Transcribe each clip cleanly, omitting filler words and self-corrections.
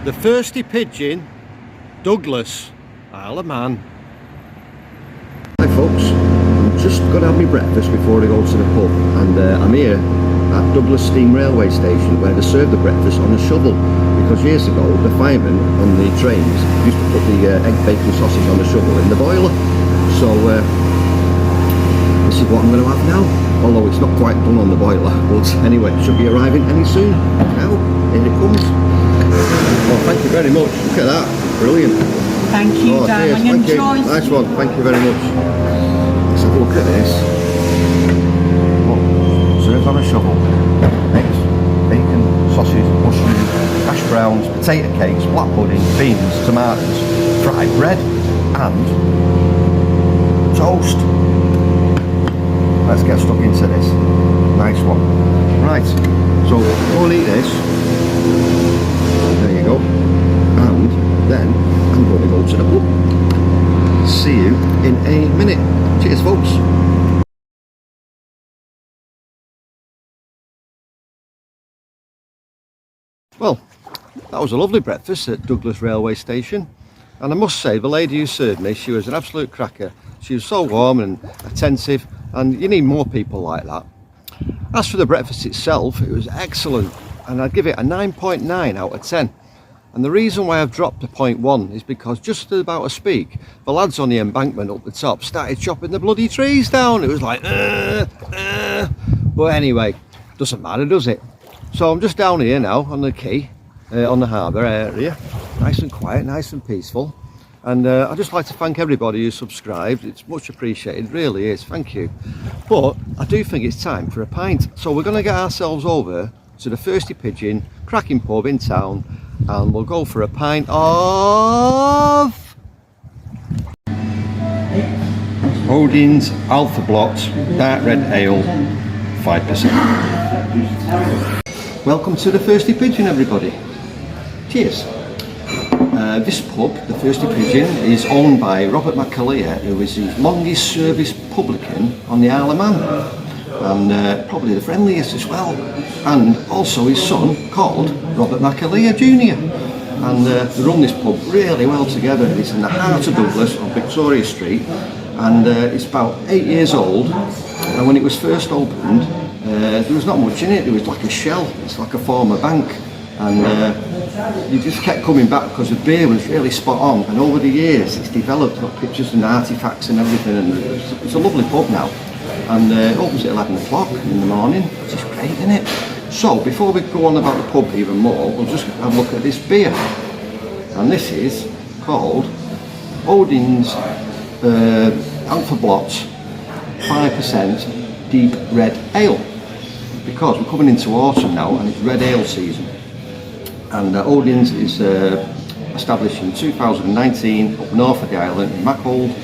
The Thirsty Pigeon, Douglas, Isle of Man. Hi folks, I'm just going to have my breakfast before I go to the pub, and I'm here at Douglas Steam Railway Station where they serve the breakfast on a shovel, because years ago the firemen on the trains used to put the egg, bacon, sausage on the shovel in the boiler. So this is what I'm going to have now, although it's not quite done on the boiler, but anyway, it should be arriving any soon. Now, here it comes. Oh, thank you very much, look at that, brilliant. Thank you, darling. Thank Enjoy. you. Nice one, thank you very much. Let's have a look at this. Oh, served on a shovel. Eggs, bacon, sausage, mushroom, hash browns, potato cakes, black pudding, beans, tomatoes, fried bread, and toast. Let's get stuck into this. Nice one. Right, so go and eat this. There you go. And then I'm going to go to the pub. See you in a minute. Cheers folks. Well, that was a lovely breakfast at Douglas Railway Station, and I must say the lady who served me, she was an absolute cracker. She was so warm and attentive, and you need more people like that. As for the breakfast itself, it was excellent, and I'd give it a 9.9 out of 10. And the reason why I've dropped to 0.1 is because just about to speak, the lads on the embankment up the top started chopping the bloody trees down. It was like, But anyway, doesn't matter, does it? So I'm just down here now on the quay, on the harbour area, nice and quiet, nice and peaceful. And I'd just like to thank everybody who subscribed. It's much appreciated, really is, thank you. But I do think it's time for a pint. So we're going to get ourselves over to the Thirsty Pigeon, cracking pub in town, and we'll go for a pint of Odin's Alfablot Dark Red Ale, 5%. Welcome to the Thirsty Pigeon, everybody. Cheers. This pub, the Thirsty Pigeon, is owned by Robert McAleer, who is the longest service publican on the Isle of Man, and probably the friendliest as well, and also his son called Robert McAleer Jr. And they run this pub really well together. It's in the heart of Douglas on Victoria Street, and it's about 8 years old. And when it was first opened, there was not much in it. There was like a shell. It's like a former bank, and you just kept coming back because the beer was really spot on. And over the years, it's developed, got pictures and artifacts and everything, and it's a lovely pub now. And it opens at 11 o'clock in the morning, which is great, isn't it? So before we go on about the pub even more, we'll just have a look at this beer. And this is called Odin's Alfablot 5% Deep Red Ale, because we're coming into autumn now and it's red ale season. And Odin's is established in 2019 up north of the island in Maughold,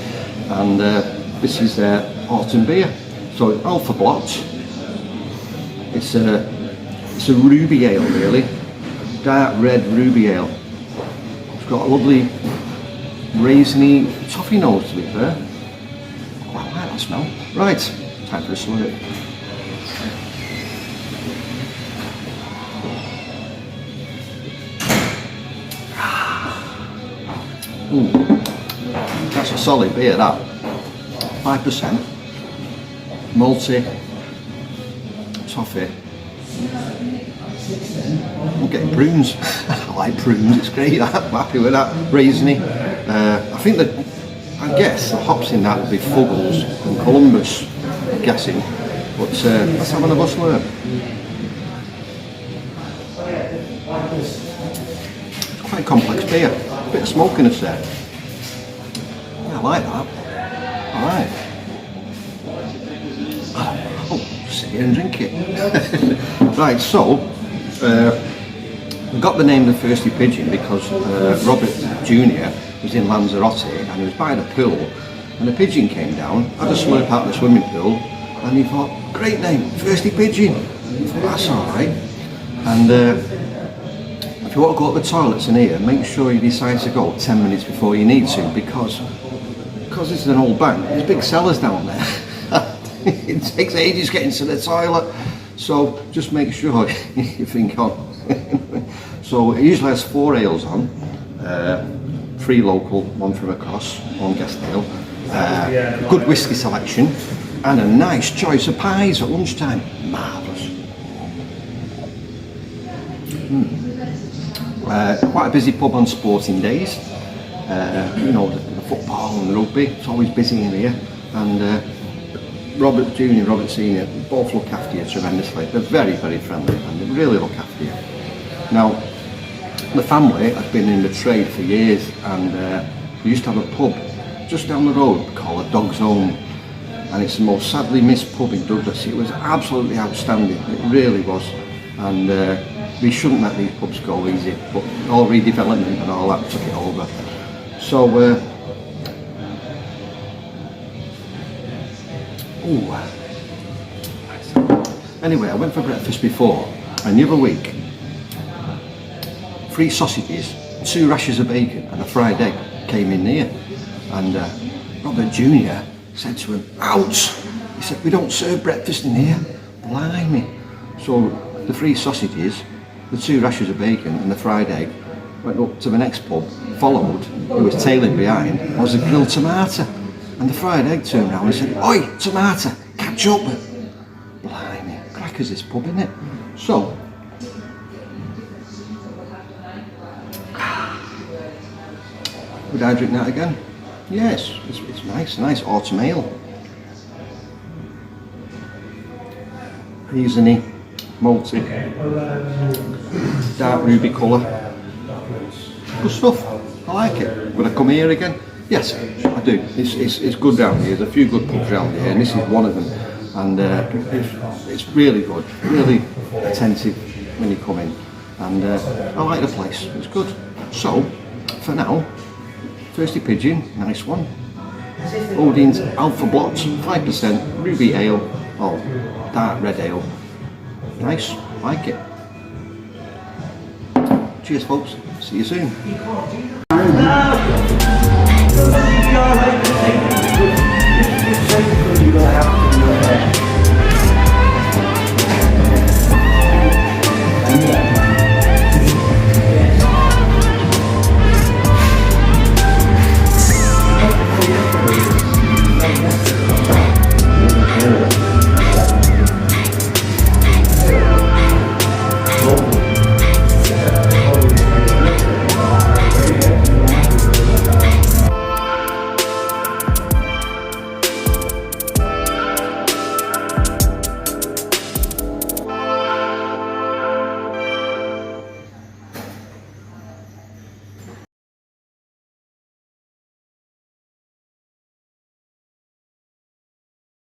and this is their autumn beer. So Alfablot, it's a ruby ale, really, dark red ruby ale. It's got a lovely raisiny toffee nose, to be fair. Quite like that smell. Right, time for a slurp. That's a solid beer, that. 5%, malty, toffee. I'm getting prunes. I like prunes, it's great. I'm happy with that. Raisiny. I think that, I guess the hops in that would be Fuggles and Columbus, I'm guessing. But let's have another slurp. It's quite a complex beer. A bit of smokiness there. Yeah, I like that. Alright. Oh, sit here and drink it. Right, so we got the name of the Thirsty Pigeon because Robert Jr. was in Lanzarote and he was by the pool, and a pigeon came down, had a slurp out of the swimming pool, and he thought, great name, Thirsty Pigeon. He thought, that's alright. And if you want to go to the toilets in here, make sure you decide to go 10 minutes before you need to, because this is an old bank, there's big cellars down there. It takes ages getting to the toilet, so just make sure you think on. So it usually has 4 ales on, 3 local, 1 from across, 1 guest ale, good whisky selection, and a nice choice of pies at lunchtime. Marvellous. Quite a busy pub on sporting days. You know, the football and the rugby, it's always busy in here. And Robert Jr., Robert Senior, both look after you tremendously. They're very, very friendly and they really look after you. Now, the family have been in the trade for years, and we used to have a pub just down the road called a Dog's Home, and it's the most sadly missed pub in Douglas. It was absolutely outstanding, it really was, and we shouldn't let these pubs go easy, but all redevelopment and all that took it over. So, anyway, I went for breakfast before, and the other week, 3 sausages, 2 rashers of bacon and a fried egg came in here, and Robert Jr. said to him, "Out!" He said, "We don't serve breakfast in here." Blimey. So the 3 sausages, the 2 rashers of bacon and the fried egg went up to the next pub, followed, who was tailing behind, was a grilled tomato, and the fried egg turned around and said, "Oi, tomato, catch up!" Blimey, crackers this pub, isn't it? So, would I drink that again? Yes, it's nice autumn ale. Raisiny, malty, dark ruby colour. Good stuff, I like it. Would I come here again? Yes, I do. It's good down here. There's a few good pubs around here, and this is one of them. And it's really good, really attentive when you come in. And I like the place, it's good. So, for now, Thirsty Pigeon, nice one. Odin's Alfablot, 5% ruby ale, or dark red ale. Nice, like it. Cheers folks, see you soon.